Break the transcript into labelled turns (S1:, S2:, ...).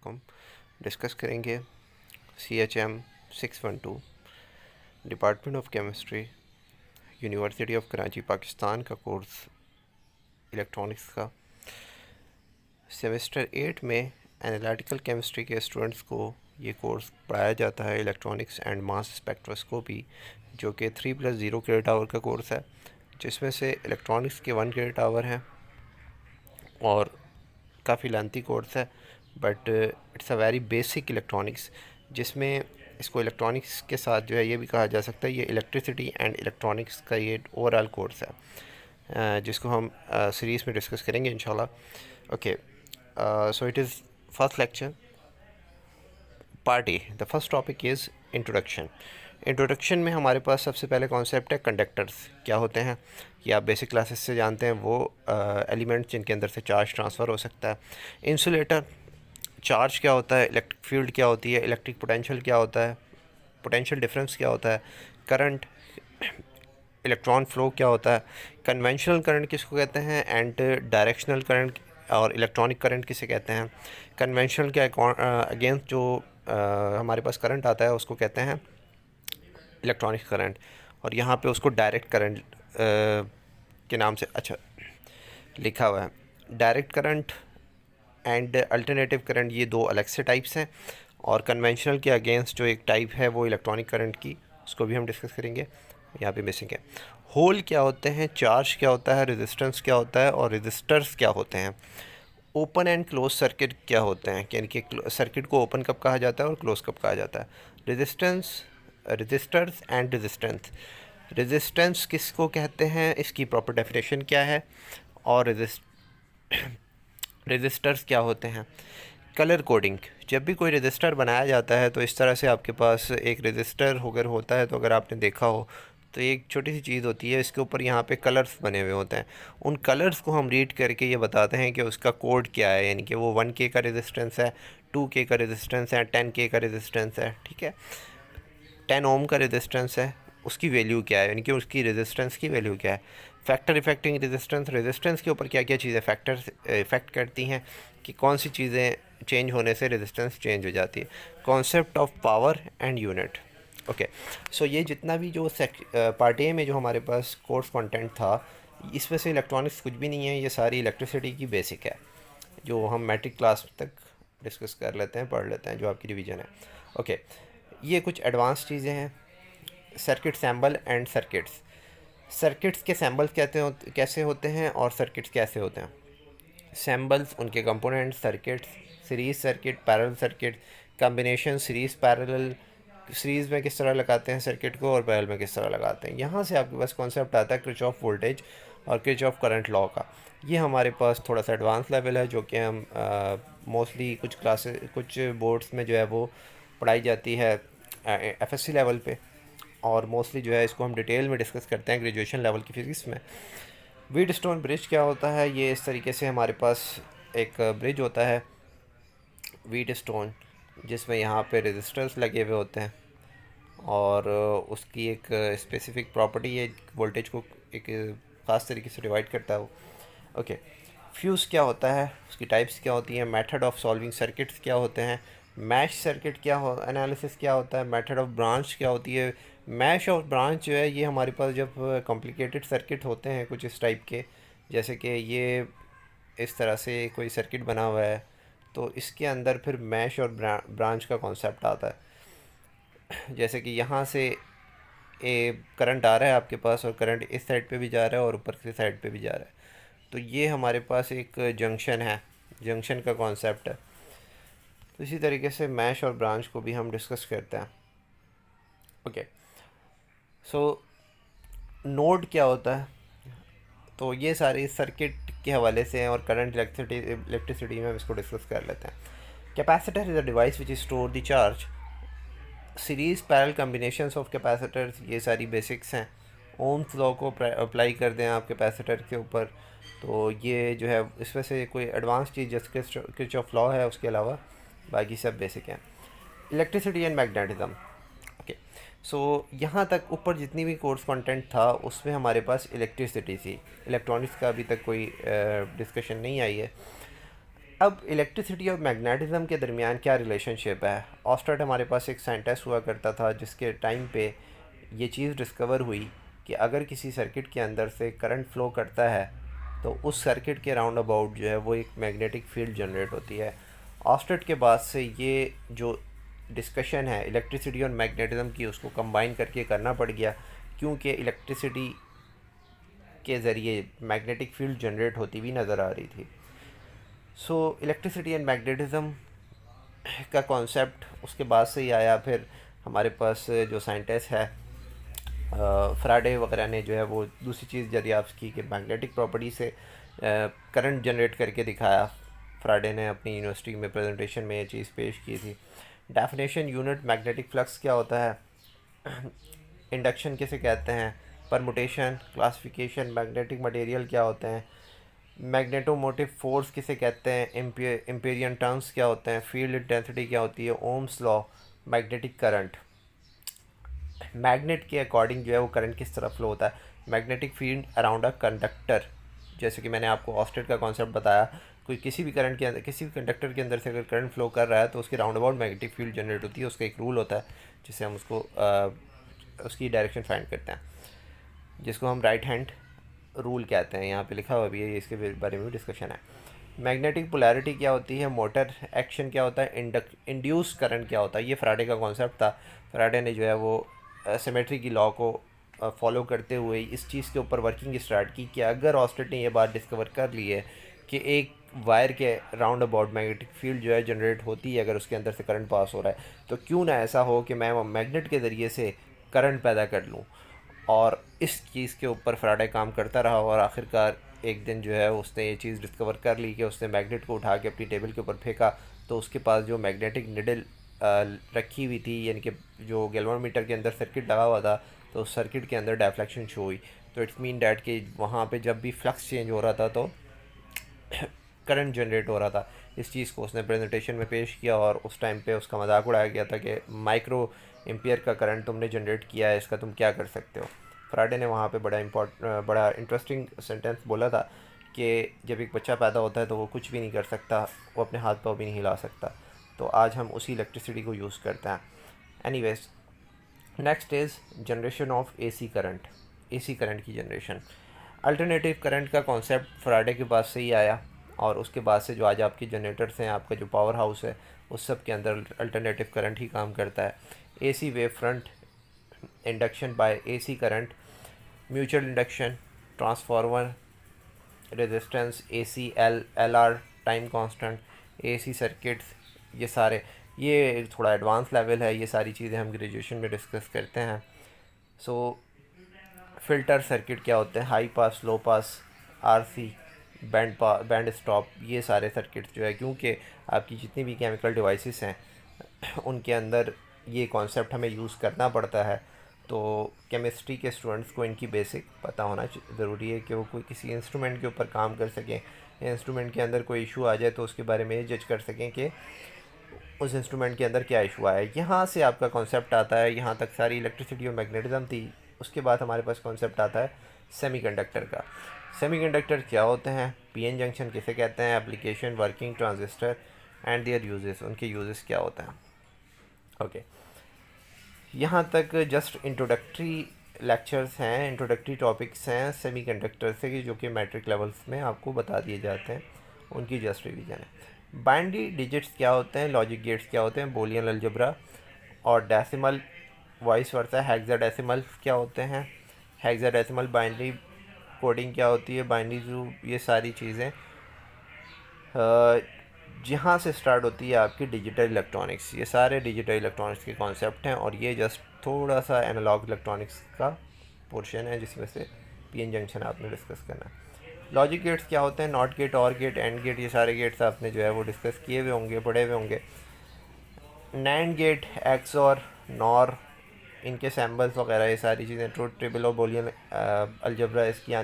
S1: वालेकुम। डिस्कस करेंगे CHM 612 department of chemistry, university of Karachi, Pakistan का कोर्स इलेक्ट्रॉनिक्स का। सेमेस्टर 8 में एनालिटिकल केमिस्ट्री के स्टूडेंट्स को ये कोर्स पढ़ाया जाता है, इलेक्ट्रॉनिक्स एंड मास स्पेक्ट्रोस्कोपी, जो कि 3+0 क्रेडिट आवर का कोर्स है, जिसमें से इलेक्ट्रॉनिक्स के 1 क्रेडिट आवर हैं और काफ़ी लेंथी कोर्स है, but it's a very basic electronics, जिसमें इसको इलेक्ट्रॉनिक्स के साथ जो है ये भी कहा जा सकता है ये इलेक्ट्रिसिटी एंड इलेक्ट्रॉनिक्स का ये ओवरऑल कोर्स है, जिसको हम सीरीज़ में डिस्कस करेंगे इंशाल्लाह। Okay, so it is first lecture part A. The first topic is introduction. Introduction में हमारे पास सबसे पहले कॉन्सेप्ट है कंडक्टर्स क्या होते हैं। ये आप बेसिक क्लासेस से जानते हैं, वो एलिमेंट्स जिनके अंदर से चार्ज ट्रांसफ़र हो सकता है। इंसुलेटर, चार्ज क्या होता है, इलेक्ट्रिक फील्ड क्या होती है, इलेक्ट्रिक पोटेंशियल क्या होता है, पोटेंशियल डिफरेंस क्या होता है, करंट, इलेक्ट्रॉन फ्लो क्या होता है, कन्वेंशनल करंट किसको कहते हैं, एंड डायरेक्शनल करंट और इलेक्ट्रॉनिक करंट किसे कहते हैं। कन्वेंशनल के अगेंस्ट जो हमारे पास करंट आता है उसको कहते हैं इलेक्ट्रॉनिक करंट, और यहाँ पे उसको डायरेक्ट करंट के नाम से लिखा हुआ है। Direct current and alternative current ये दो अलग से टाइप्स हैं, और कन्वेंशनल के अगेंस्ट जो एक टाइप है वो इलेक्ट्रॉनिक करंट की, उसको भी हम डिस्कस करेंगे। यहाँ पे मिसिंग है। होल क्या होते हैं, चार्ज क्या होता है, रेजिस्टेंस क्या होता है और रेजिस्टर्स क्या होते हैं। ओपन एंड क्लोज सर्किट क्या होते हैं, यानी कि सर्किट को ओपन कब कहा जाता है और क्लोज कब कहा जाता है। Resistance, resistors and resistance. Resistance किसको कहते हैं, इसकी प्रॉपर डेफिनेशन क्या है, और रेजिस्टर्स क्या होते हैं। कलर कोडिंग, जब भी कोई रजिस्टर बनाया जाता है तो इस तरह से आपके पास एक रजिस्टर अगर होता है, तो अगर आपने देखा हो तो एक छोटी सी चीज़ होती है, इसके ऊपर यहाँ पे कलर्स बने हुए होते हैं। उन कलर्स को हम रीड करके ये बताते हैं कि उसका कोड क्या है, यानी कि वो 1K का रेजिस्टेंस है, 2K का रेजिस्टेंस है, 10K का रेजिस्टेंस है, ठीक है, 10 ओम का रेजिस्टेंस है, उसकी वैल्यू क्या है, यानी कि उसकी रेजिस्टेंस की वैल्यू क्या है। फैक्टर इफेक्टिंग रेजिस्टेंस, रेजिस्टेंस के ऊपर क्या क्या चीज़ें फैक्टर इफेक्ट करती हैं, कि कौन सी चीज़ें चेंज होने से रेजिस्टेंस चेंज हो जाती है। Concept of power and unit. Okay, so ये जितना भी जो पार्ट ए में जो हमारे पास कोर्स कंटेंट था, इसमें से इलेक्ट्रॉनिक्स कुछ भी नहीं है, ये सारी इलेक्ट्रिसिटी की बेसिक है, जो हम मैट्रिक क्लास तक डिस्कस कर लेते हैं, पढ़ लेते हैं, जो आपकी रिवीजन है। ओके, ये कुछ एडवांस चीज़ें हैं। Circuit sample and circuits. Circuits के सैम्बल्स कैसे होते हैं और सर्किट्स कैसे होते हैं। सैम्बल्स, उनके components, circuits, series circuit, parallel circuit, combination, series parallel, series में किस तरह लगाते हैं सर्किट को और पैरेलल में किस तरह लगाते हैं। यहाँ से आपके पास कॉन्सेप्ट आता है किरचॉफ वोल्टेज और किरचॉफ करंट लॉ का। ये हमारे पास थोड़ा सा एडवांस लेवल है, जो कि हम मोस्टली कुछ क्लासेस, कुछ बोर्ड्स में जो है वो पढ़ाई जाती है FSC लेवल पे, और मोस्टली जो है इसको हम डिटेल में डिस्कस करते हैं ग्रेजुएशन लेवल की फ़िज़िक्स में। व्हीटस्टोन ब्रिज क्या होता है, ये इस तरीके से हमारे पास एक ब्रिज होता है व्हीटस्टोन, जिसमें यहाँ पे रेजिस्टर्स लगे हुए होते हैं, और उसकी एक स्पेसिफिक प्रॉपर्टी है, वोल्टेज को एक ख़ास तरीके से डिवाइड करता है वो। ओके, फ्यूज़ क्या होता है, उसकी टाइप्स क्या होती हैं, मेथड ऑफ सॉल्विंग सर्किट्स क्या होते हैं, मैश सर्किट क्या हो, एनालिसिस क्या होता है, मेथड ऑफ ब्रांच क्या होती है। मैश और ब्रांच जो है ये हमारे पास जब कॉम्प्लिकेटेड सर्किट होते हैं कुछ इस टाइप के, जैसे कि ये इस तरह से कोई सर्किट बना हुआ है, तो इसके अंदर फिर मैश और ब्रांच का कॉन्सेप्ट आता है। जैसे कि यहाँ से करंट आ रहा है आपके पास, और करंट इस साइड पे भी जा रहा है और ऊपर की साइड पे भी जा रहा है, तो ये हमारे पास एक जंक्शन है, जंक्शन का कॉन्सेप्ट है। तो इसी तरीके से मैश और ब्रांच को भी हम डिस्कस करते हैं। ओके, सो नोड क्या होता है, तो ये सारे सर्किट के हवाले से हैं, और करंट इलेक्ट्रिसिटी में हम इसको डिस्कस कर लेते हैं। Capacitor is a device which store the charge. Series parallel combinations of capacitors, ये सारी बेसिक्स हैं। ओम्स लॉ को अप्लाई कर दें आप कैपेसिटर के ऊपर, तो ये जो है इसमें से कोई एडवांस चीज़ जैसे किरचॉफ लॉ है, उसके अलावा बाकी सब बेसिक हैं। Electricity and magnetism. ओके, सो यहाँ तक ऊपर जितनी भी कोर्स कंटेंट था उसमें हमारे पास इलेक्ट्रिसिटी थी। इलेक्ट्रॉनिक्स का अभी तक कोई डिस्कशन नहीं आई है। अब इलेक्ट्रिसिटी और मैग्नेटिज़म के दरमियान क्या रिलेशनशिप है। ऑस्टर्ट हमारे पास एक साइंटिस्ट हुआ करता था जिसके टाइम पे ये चीज़ डिस्कवर हुई कि अगर किसी सर्किट के अंदर से करंट फ्लो करता है तो उस सर्किट के राउंड अबाउट जो है वो एक मैग्नेटिक फील्ड जनरेट होती है। ऑस्टर्ट के बाद से ये जो डिस्कशन है इलेक्ट्रिसिटी और मैग्नेटिज़म की उसको कंबाइन करके करना पड़ गया, क्योंकि इलेक्ट्रिसिटी के ज़रिए मैग्नेटिक फील्ड जनरेट होती हुई नज़र आ रही थी। सो इलेक्ट्रिसिटी एंड मैग्नेटिज़म का कॉन्सेप्ट उसके बाद से ही आया। फिर हमारे पास जो साइंटिस्ट है फ्राडे वगैरह ने जो है वो दूसरी चीज़ दरियाफ्त की कि मैग्नेटिक प्रॉपर्टी से करंट जनरेट करके दिखाया। फ्राडे ने अपनी यूनिवर्सिटी में प्रेजेंटेशन में ये चीज़ पेश की थी। डेफिनेशन यूनिट मैग्नेटिक फ्लक्स क्या होता है, इंडक्शन किसे कहते हैं, परमुटेशन, क्लासिफिकेशन, मैग्नेटिक मटेरियल क्या होते हैं, मैग्नेटोमोटिव फोर्स किसे कहते हैं, एम्पेरियन टर्म्स क्या होते हैं, फील्ड इंटेंसिटी क्या होती है, Ohm's law, magnetic current. Magnet के अकॉर्डिंग जो है वो करंट किस तरह फ्लो होता है, magnetic field around a conductor. जैसे कि मैंने आपको ऑस्टेट का कॉन्सेप्ट बताया, कोई किसी भी करंट के अंदर, किसी भी कंडक्टर के अंदर से अगर करंट फ्लो कर रहा है तो उसके round about magnetic field generate होती है। उसका एक रूल होता है जिससे हम उसको उसकी डायरेक्शन फाइंड करते हैं, जिसको हम राइट हैंड रूल कहते हैं। यहाँ पे लिखा हुआ भी है, इसके बारे में भी डिस्कशन है। मैग्नेटिक पोलैरिटी क्या होती है, मोटर एक्शन क्या होता है, इंड्यूस करंट क्या होता है। ये फ्राडे का कॉन्सेप्ट था। फ्राडे ने जो है वो सिमेट्री की लॉ को फॉलो करते हुए इस चीज़ के ऊपर वर्किंग स्टार्ट की कि अगर ऑस्टेट ने ये बात डिस्कवर कर ली है कि एक वायर के राउंड अबाउट मैग्नेटिक फील्ड जो है जनरेट होती है अगर उसके अंदर से करंट पास हो रहा है, तो क्यों ना ऐसा हो कि मैं मैग्नेट के ज़रिए से करंट पैदा कर लूँ। और इस चीज़ के ऊपर फ्राडे काम करता रहा और आखिरकार एक दिन जो है उसने ये चीज़ डिस्कवर कर ली कि उसने मैग्नेट को उठा के अपनी टेबल के ऊपर फेंका तो उसके पास जो मैग्नेटिक निडल रखी हुई थी, यानी कि जो गैल्वेनोमीटर के अंदर सर्किट लगा हुआ था, तो उस सर्किट के अंदर डेफ्लेक्शन शो हुई। तो इट्स मीन डैट कि वहाँ पे जब भी फ्लक्स चेंज हो रहा था तो करंट जनरेट हो रहा था। इस चीज़ को उसने प्रेजेंटेशन में पेश किया और उस टाइम पे उसका मजाक उड़ाया गया था कि माइक्रो एम्पियर का करंट तुमने जनरेट किया है, इसका तुम क्या कर सकते हो। फ्राडे ने वहाँ पे बड़ा इंटरेस्टिंग सेंटेंस बोला था कि जब एक बच्चा पैदा होता है तो वो कुछ भी नहीं कर सकता, वो अपने हाथ पाँव भी नहीं हिला सकता। तो आज हम उसी इलेक्ट्रिसिटी को यूज़ करते हैं। Anyways, next is generation of AC current, AC current की जनरेशन। अल्टरनेटिव करंट का कॉन्सेप्ट फ्राडे के बाद से ही आया और उसके बाद से जो आज आपके जनरेटर्स हैं, आपका जो पावर हाउस है, उस सब के अंदर अल्टरनेटिव करंट ही काम करता है। AC wave front, induction by AC current, mutual induction, transformer, resistance, AC L R, time constant, AC circuits, ये थोड़ा एडवांस लेवल है। ये सारी चीज़ें हम ग्रेजुएशन में डिस्कस करते हैं। सो फ़िल्टर सर्किट क्या होते हैं, हाई पास, लो पास, आरसी, बैंड स्टॉप, ये सारे सर्किट्स जो है, क्योंकि आपकी जितनी भी केमिकल डिवाइसेस हैं उनके अंदर ये कॉन्सेप्ट हमें यूज़ करना पड़ता है। तो केमिस्ट्री के स्टूडेंट्स को इनकी बेसिक पता होना ज़रूरी है कि वो कोई किसी इंस्ट्रूमेंट के ऊपर काम कर सकें, इंस्ट्रूमेंट के अंदर कोई इशू आ जाए तो उसके बारे में ये जज कर सकें कि उस इंस्ट्रूमेंट के अंदर क्या इशू आया है। यहाँ से आपका कॉन्सेप्ट आता है। यहाँ तक सारी इलेक्ट्रिसिटी और मैग्नेटिज्म थी। उसके बाद हमारे पास कॉन्सेप्ट आता है सेमीकंडक्टर का। सेमीकंडक्टर क्या होते हैं, पीएन जंक्शन किसे कहते हैं, application, working, transistor and there uses, उनके यूजेस क्या होते हैं। ओके, यहाँ तक जस्ट इंट्रोडक्टरी लेक्चर्स हैं, इंट्रोडक्टरी टॉपिक्स हैं सेमीकंडक्टर से कि जो कि मैट्रिक लेवल्स में आपको बता दिए जाते हैं, उनकी जस्ट रिवीजन है। बाइनरी डिजिट्स क्या होते हैं, लॉजिक गेट्स क्या होते हैं, बूलियन अलजेब्रा और डेसिमल, वाइस वर्सा हेक्साडेसिमल क्या होते हैं, हेक्साडेसिमल बाइनरी कोडिंग क्या होती है, बाइनरी जो, ये सारी चीज़ें जहाँ से स्टार्ट होती है आपकी डिजिटल इलेक्ट्रॉनिक्स। ये सारे डिजिटल इलेक्ट्रॉनिक्स के कॉन्सेप्ट हैं और ये जस्ट थोड़ा सा एनालॉग इलेक्ट्रॉनिक्स का पोर्शन है जिसमें से पीएन जंक्शन आपने डिस्कस करना है। लॉजिक गेट्स क्या होते हैं, नॉट गेट, और गेट, एंड गेट, ये सारे गेट्स आपने जो है वो डिस्कस किए हुए होंगे, पढ़े हुए होंगे। नैंड गेट, एक्स और नॉर, इनके सैम्बल्स वगैरह, ये सारी चीज़ें, ट्रूथ टेबल और बूलियन अलजेब्रा इसकी